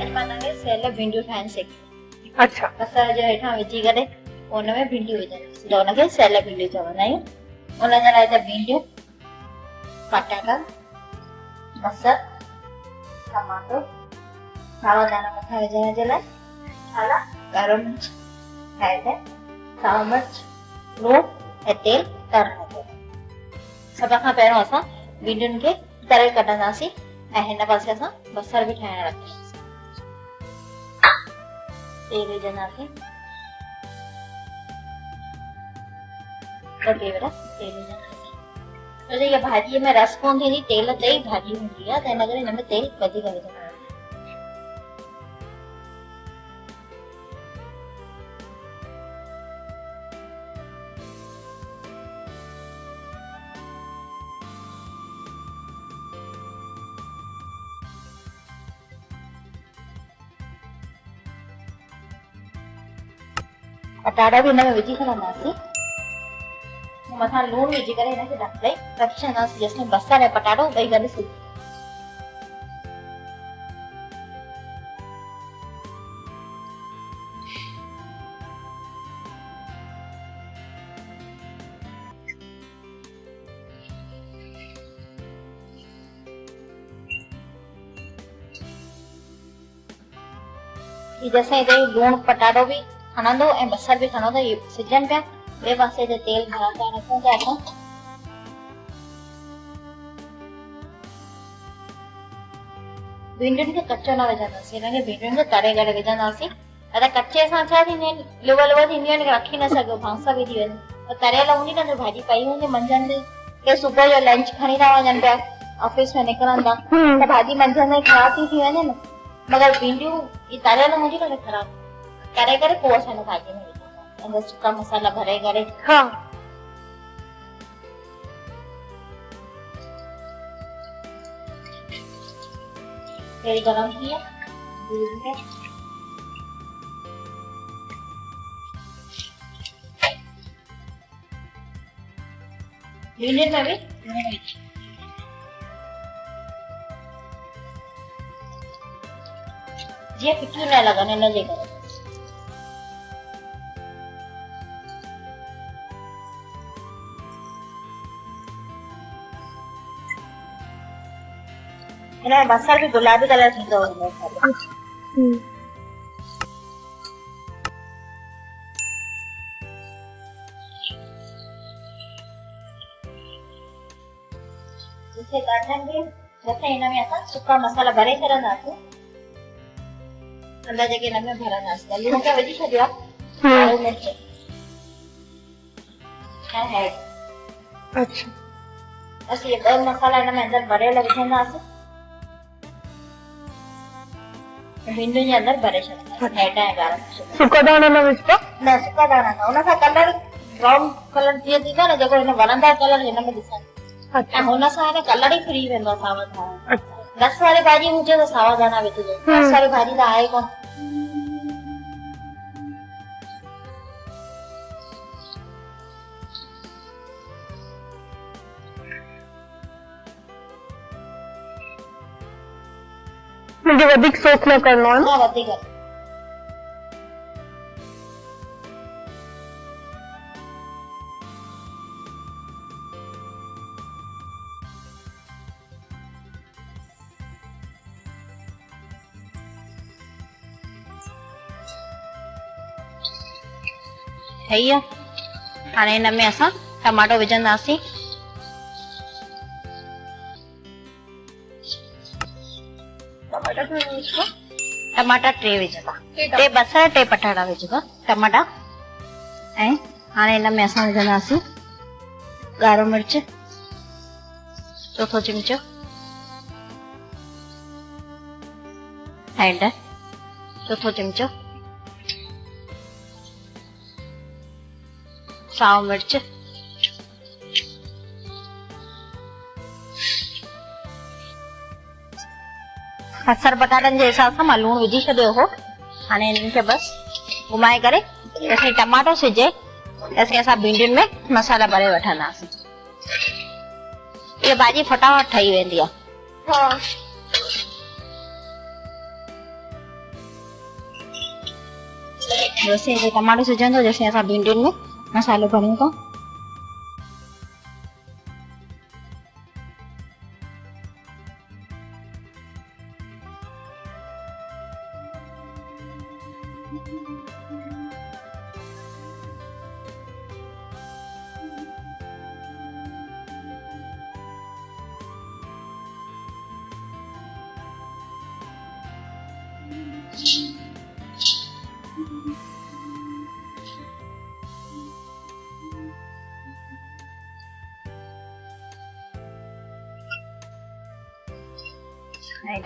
माने सेल भिंडियूं ठाहिण सिख। अच्छा बसर जो हेठां विझी करे उन में भिंडियूं विझंदासीं त उनखे सेल भिंडियूं चवंदा आहियूं। उन जे लाइ त भिंडियूं, पटाटा, बसर, टमाटो, सावा दाना मथां विझण जे लाइ, मसाला, ॻाढ़ो मिर्च, हैड, साओ मिर्च, लूणु ऐं तेल तरण जो। सभ खां पहिरियों असां भिंडियुनि खे तरे कढंदासीं ऐं हिन पासे असां बसर बि ठाहिण रखंदासीं। तेल विझंदासीं, ॿ टे भेरा तेल विझंदासीं। छो जो इहा भाॼीअ में रस कोन थींदी, तेल ते ई भाॼी हूंदी आहे, त हिन करे हिन में तेल वधीक विझंदासीं। पटाटा भी हिन में विझी छॾंदासीं। मथां लूणु विझी करे हिनखे ढके रखी छॾंदासीं जेसिताईं बसर ऐं पटाटो ॿई गॾु सिझे। जेसिताईं लूणु पटाटो भी खणंदो ऐं बसर भी खणंदो, इहे सिझनि पिया। ॿिए पासे ते तेल गरम करणु रखूं था असां। भिंडियुनि खे कचो न विझंदासीं, हिनखे भिंडियुनि खे तरे करे विझंदासीं। न त कचे सां छा थींदियूं आहिनि, लुव लुव थींदियूं आहिनि, रखी न सघो, बांस बि थी वञे। त तरियल हूंदी न त भाॼी पई हूंदी मंझंदि के सुबुह जो लंच खणी था वञनि पिया, ऑफिस में निकिरनि था, त भाॼी मंझंदि में ख़राब थी वञे न। मगर भिंडियूं तरियल हूंदी न त ख़राब करे करे पोइ असां हिन भाॼी में अंदर सुका मसाला भरे करे। हाँ तेल गरम किया, भिंडियुनि में भी जीअं फिकियूं न लॻनि हिन जे करे। हिन में बसर भी गुलाबी कलर थींदो वेंदो। जिथे ॻाढ़नि भी जैसे हिन में असां सुका मसाला भरे छॾंदासीं। अंदर जेके हिन में भरंदासीं, लूणु त विझी छॾियो आहे, ॻाढ़ो मिर्च ऐं हैड। अच्छा बस ये ॿ मसाला हिन में अंदर भरियल विझंदासीं। भिंडियुनि जे अंदर भरे छॾंदासीं, हैड ऐं ॻाढ़ो मिर्च। सुका दाना न विझबा? न सुका दाना न, उन सां कलर ब्राउन कलर जीअं थींदो न, जेको हिन वणंदा कलर हिन में ॾिसनि। ऐं हुन सां हिन कलर ई फ्री वेंदो आहे सावा दाना। रस वारी भाॼी हुजे त सावा दाना विझिजो, रस वारी भाॼी त आहे कोन। मुझे वधीक सोक न करणो आहे न वधीक। ठही आहे। हाणे हिन में असां टमाटो विझंदासीं। टमाटा 3 विझबा, 3 बसर 3 पटाटा विझबा, टमाटा। ऐं हाणे हिन में असां विझंदासीं ॻाढ़ो मिर्च, चौथो चिमचो, हैड, चौथो चिमचो, साओ मिर्च, बसर पटाटनि जे हिसाब सां मां लूणु विझी छॾियो हो। हाणे हिननि खे बस घुमाए करे जैसे टमाटो सिझे तैसे असां भिंडियुनि में मसाला भरे वठंदासीं। ये भाॼी फटाफट ठही वेंदी आहे। हाँ जैसे ये टमाटो सिजन तो जैसे असां भिंडियुनि में मसालो भरियूं था।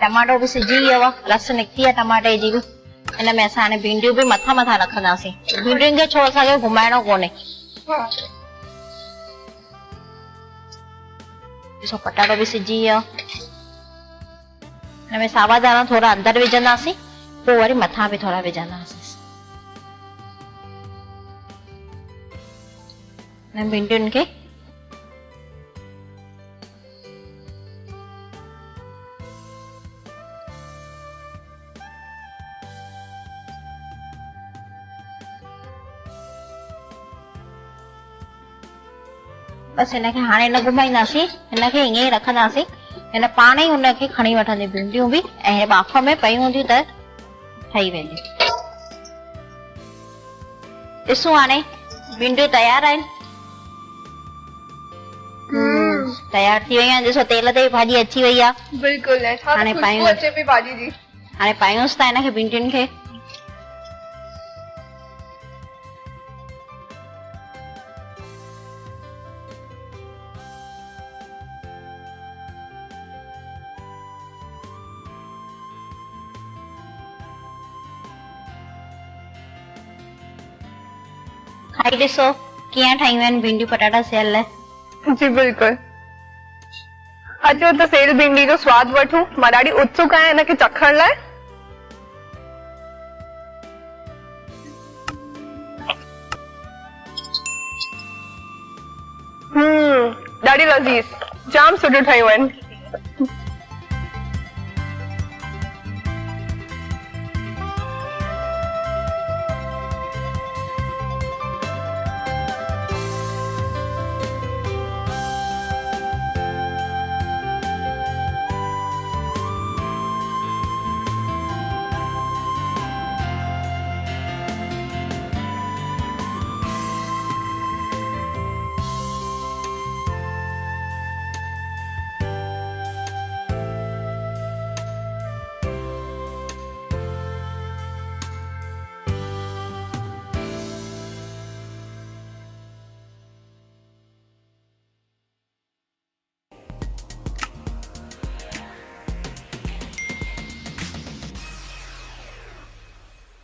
टमाटो भी सिजी वियो आहे, रस निकिती आहे टमाटे जी भी। इन में असां हाणे भिंडियूं भी मथां मथां रखंदासीं। भिंडियुनि खे छो असांखे घुमाइणो कोन्हे। ॾिसो पटाटो भी सिजी वियो। हिन में सावा दाणा थोड़ा अंदर विझंदासीं, पोइ वरी मथां भी थोड़ा विझंदासीं। हिन भिंडियुनि खे बस इनखे हाणे न घुमाईंदासीं, इनखे ईअं ई रखंदासीं। हिन पाण ई उनखे खणी वठंदी भिंडियूं भी, ऐं बाफ़ में पई हूंदियूं त ठही वेंदियूं। ॾिसूं हाणे भिंडियूं तयार आहिनि। तयार थी वई आहिनि। ॾिसो तेल ते भाॼी अची वई आहे। बिल्कुल है। हाणे पायूं अचे पई भाॼी जी। हाणे पायूंसि था इनखे भिंडियुनि खे। खाई ॾिसो कीअं ठाहियूं आहिनि भिंडियूं पटाटा सेयल लाइ। जी बिल्कुल। अचो त सेल भिंडी जो स्वाद वठूं। मां ॾाढी उत्सुक आहियां इनखे चखण लाइ। ॾाढी लज़ीज़, जाम सुठियूं ठहियूं आहिनि।